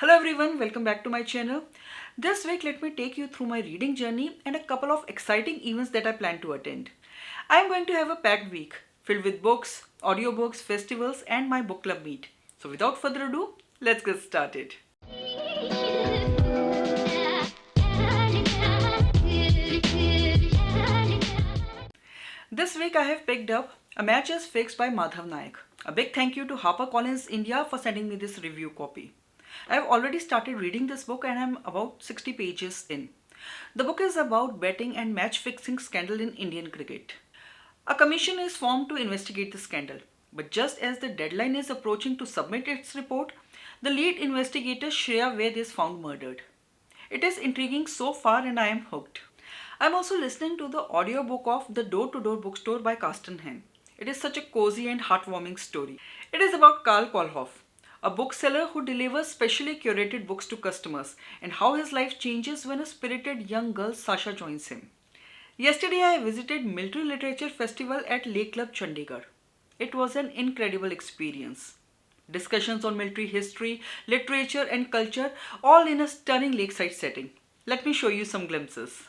Hello everyone, welcome back to my channel. This week let me take you through my reading journey and a couple of exciting events that I plan to attend. I am going to have a packed week filled with books, audiobooks, festivals and my book club meet. So without further ado, let's get started. This week I have picked up A Match is Fixed by Madhav Naik. A big thank you to HarperCollins India for sending me this review copy. I have already started reading this book and I am about 60 pages in. The book is about betting and match fixing scandal in Indian cricket. A commission is formed to investigate the scandal, but just as the deadline is approaching to submit its report, the lead investigator Shreya Ved is found murdered. It is intriguing so far and I am hooked. I am also listening to the audiobook of The Door-to-Door Bookstore by Carsten Henn. It is such a cozy and heartwarming story. It is about Karl Kohlhoff, a bookseller who delivers specially curated books to customers, and how his life changes when a spirited young girl Sasha joins him. Yesterday I visited Military Literature Festival at Lake Club Chandigarh. It was an incredible experience. Discussions on military history, literature and culture, all in a stunning lakeside setting. Let me show you some glimpses.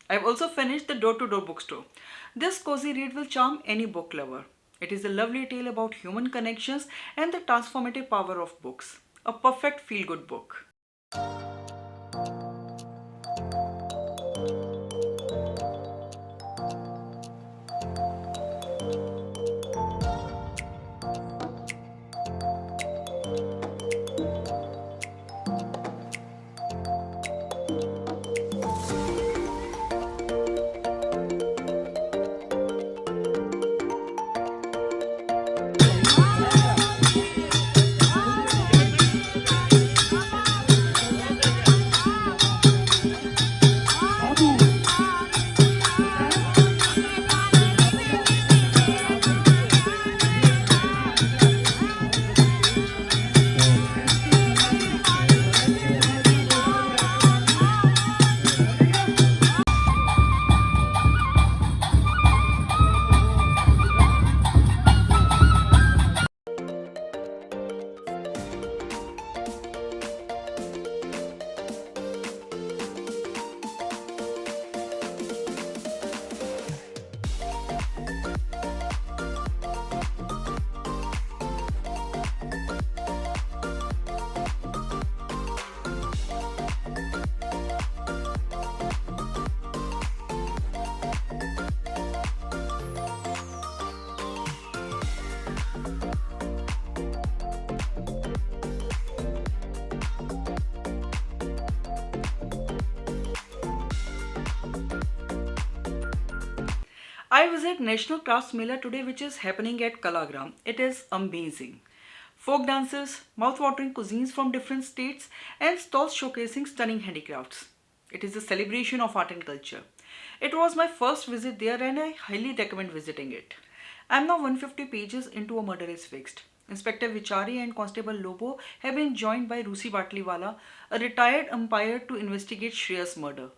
I have also finished The Door-to-Door Bookstore. This cozy read will charm any book lover. It is a lovely tale about human connections and the transformative power of books. A perfect feel-good book. I visit National Crafts Mela today, which is happening at Kalagram. It is amazing. Folk dances, mouth-watering cuisines from different states, and stalls showcasing stunning handicrafts. It is a celebration of art and culture. It was my first visit there and I highly recommend visiting it. I am now 150 pages into A Murder is Fixed. Inspector Vichari and Constable Lobo have been joined by Rusi Batliwala, a retired umpire, to investigate Shreya's murder.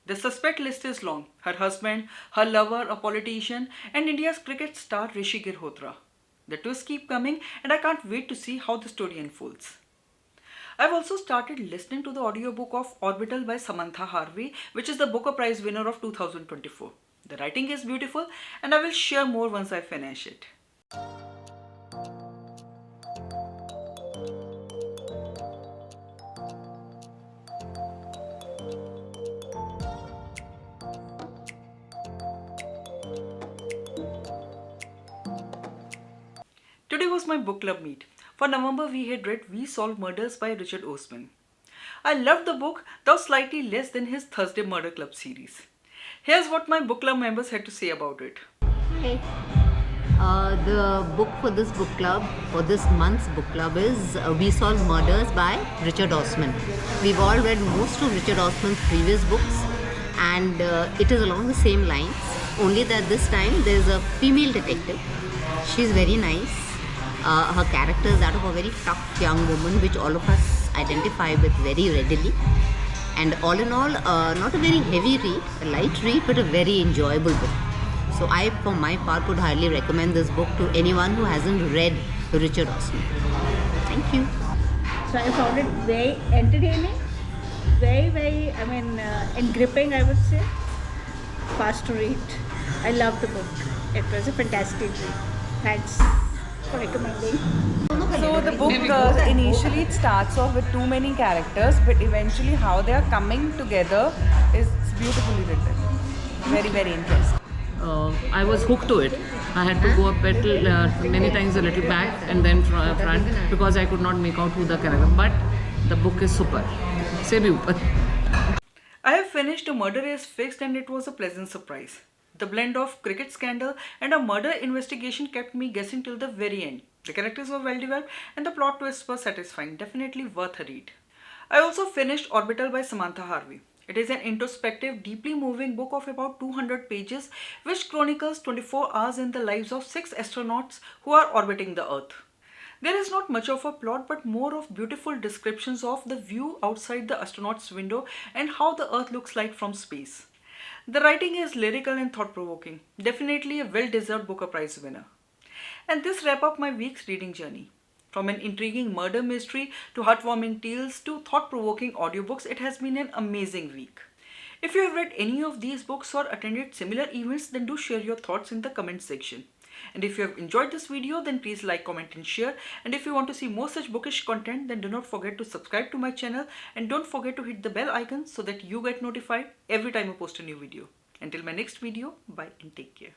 The suspect list is long: her husband, her lover, a politician, and India's cricket star Rishi Girhotra. The twists keep coming and I can't wait to see how the story unfolds. I've also started listening to the audiobook of Orbital by Samantha Harvey, which is the Booker Prize winner of 2024. The writing is beautiful and I will share more once I finish it. Today was my book club meet. For November, we had read We Solve Murders by Richard Osman. I loved the book, though slightly less than his Thursday Murder Club series. Here's what my book club members had to say about it. Hey. The book for this book club, for this month's book club, is We Solve Murders by Richard Osman. We've all read most of Richard Osman's previous books, and it is along the same lines, only that this time there is a female detective. She's very nice. Her character is that of a very tough young woman, which all of us identify with very readily. And all in all, not a very heavy read, a light read, but a very enjoyable book. So I, for my part, would highly recommend this book to anyone who hasn't read Richard Osman. Thank you. So I found it very entertaining, very, and gripping, I would say. Fast to read. I loved the book. It was a fantastic read. Thanks for recommending. So the book initially it starts off with too many characters, but eventually how they are coming together is beautifully written. Very, very interesting. I was hooked to it. I had to go up many times a little back and then front because I could not make out who the character. But the book is super. Se bhi upar. I have finished A Murder is Fixed and it was a pleasant surprise. The blend of cricket scandal and a murder investigation kept me guessing till the very end. The characters were well developed and the plot twists were satisfying. Definitely worth a read. I also finished Orbital by Samantha Harvey. It is an introspective, deeply moving book of about 200 pages which chronicles 24 hours in the lives of 6 astronauts who are orbiting the Earth. There is not much of a plot but more of beautiful descriptions of the view outside the astronauts' window and how the Earth looks like from space. The writing is lyrical and thought-provoking. Definitely a well-deserved Booker Prize winner. And this wraps up my week's reading journey. From an intriguing murder mystery to heartwarming tales to thought-provoking audiobooks, it has been an amazing week. If you have read any of these books or attended similar events, then do share your thoughts in the comment section. And if you have enjoyed this video, then please like, comment and share. And if you want to see more such bookish content, then do not forget to subscribe to my channel and don't forget to hit the bell icon so that you get notified every time I post a new video. Until my next video, bye and take care.